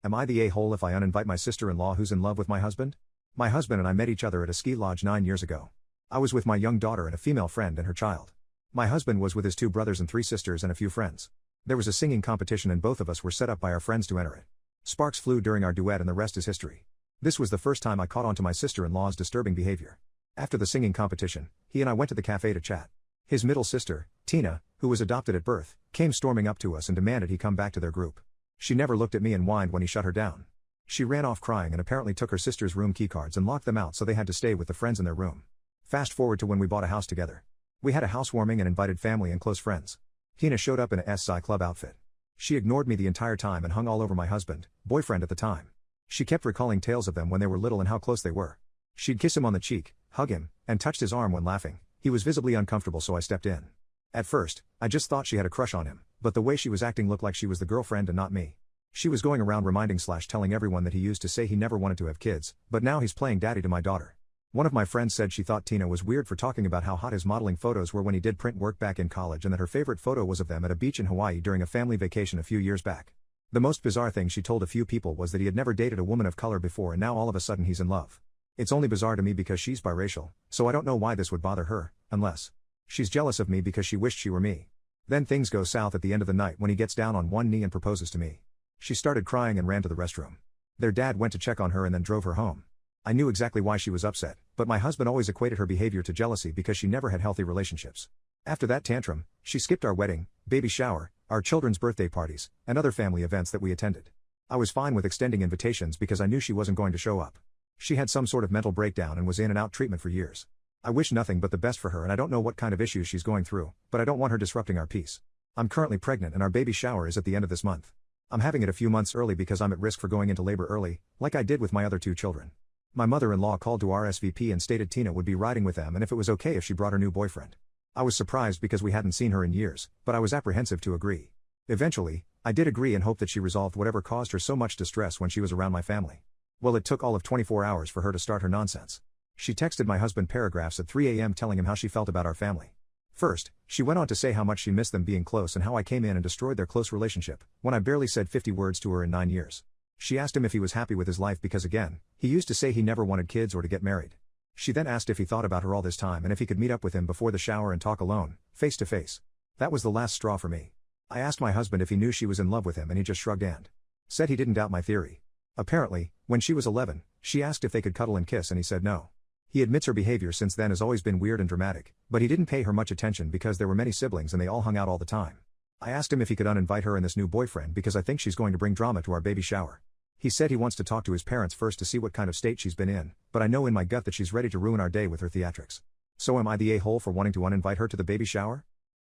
Am I the a-hole if I uninvite my sister-in-law who's in love with my husband? My husband and I met each other at a ski lodge 9 years ago. I was with my young daughter and a female friend and her child. My husband was with his 2 brothers and 3 sisters and a few friends. There was a singing competition and both of us were set up by our friends to enter it. Sparks flew during our duet and the rest is history. This was the first time I caught on to my sister-in-law's disturbing behavior. After the singing competition, he and I went to the cafe to chat. His middle sister, Tina, who was adopted at birth, came storming up to us and demanded he come back to their group. She never looked at me and whined when he shut her down. She ran off crying and apparently took her sister's room keycards and locked them out so they had to stay with the friends in their room. Fast forward to when we bought a house together. We had a housewarming and invited family and close friends. Tina showed up in a SI club outfit. She ignored me the entire time and hung all over my husband, boyfriend at the time. She kept recalling tales of them when they were little and how close they were. She'd kiss him on the cheek, hug him, and touched his arm when laughing. He was visibly uncomfortable so I stepped in. At first, I just thought she had a crush on him, but the way she was acting looked like she was the girlfriend and not me. She was going around reminding/telling everyone that he used to say he never wanted to have kids, but now he's playing daddy to my daughter. One of my friends said she thought Tina was weird for talking about how hot his modeling photos were when he did print work back in college and that her favorite photo was of them at a beach in Hawaii during a family vacation a few years back. The most bizarre thing she told a few people was that he had never dated a woman of color before and now all of a sudden he's in love. It's only bizarre to me because she's biracial, so I don't know why this would bother her, unless she's jealous of me because she wished she were me. Then things go south at the end of the night when he gets down on one knee and proposes to me. She started crying and ran to the restroom. Their dad went to check on her and then drove her home. I knew exactly why she was upset, but my husband always equated her behavior to jealousy because she never had healthy relationships. After that tantrum, she skipped our wedding, baby shower, our children's birthday parties, and other family events that we attended. I was fine with extending invitations because I knew she wasn't going to show up. She had some sort of mental breakdown and was in and out treatment for years. I wish nothing but the best for her and I don't know what kind of issues she's going through, but I don't want her disrupting our peace. I'm currently pregnant and our baby shower is at the end of this month. I'm having it a few months early because I'm at risk for going into labor early, like I did with my other 2 children. My mother-in-law called to RSVP and stated Tina would be riding with them and if it was okay if she brought her new boyfriend. I was surprised because we hadn't seen her in years, but I was apprehensive to agree. Eventually, I did agree and hoped that she resolved whatever caused her so much distress when she was around my family. Well, it took all of 24 hours for her to start her nonsense. She texted my husband paragraphs at 3 a.m. telling him how she felt about our family. First, she went on to say how much she missed them being close and how I came in and destroyed their close relationship, when I barely said 50 words to her in 9 years. She asked him if he was happy with his life because again, he used to say he never wanted kids or to get married. She then asked if he thought about her all this time and if he could meet up with him before the shower and talk alone, face to face. That was the last straw for me. I asked my husband if he knew she was in love with him and he just shrugged and said he didn't doubt my theory. Apparently, when she was 11, she asked if they could cuddle and kiss and he said no. He admits her behavior since then has always been weird and dramatic, but he didn't pay her much attention because there were many siblings and they all hung out all the time. I asked him if he could uninvite her and this new boyfriend because I think she's going to bring drama to our baby shower. He said he wants to talk to his parents first to see what kind of state she's been in, but I know in my gut that she's ready to ruin our day with her theatrics. So am I the a-hole for wanting to uninvite her to the baby shower?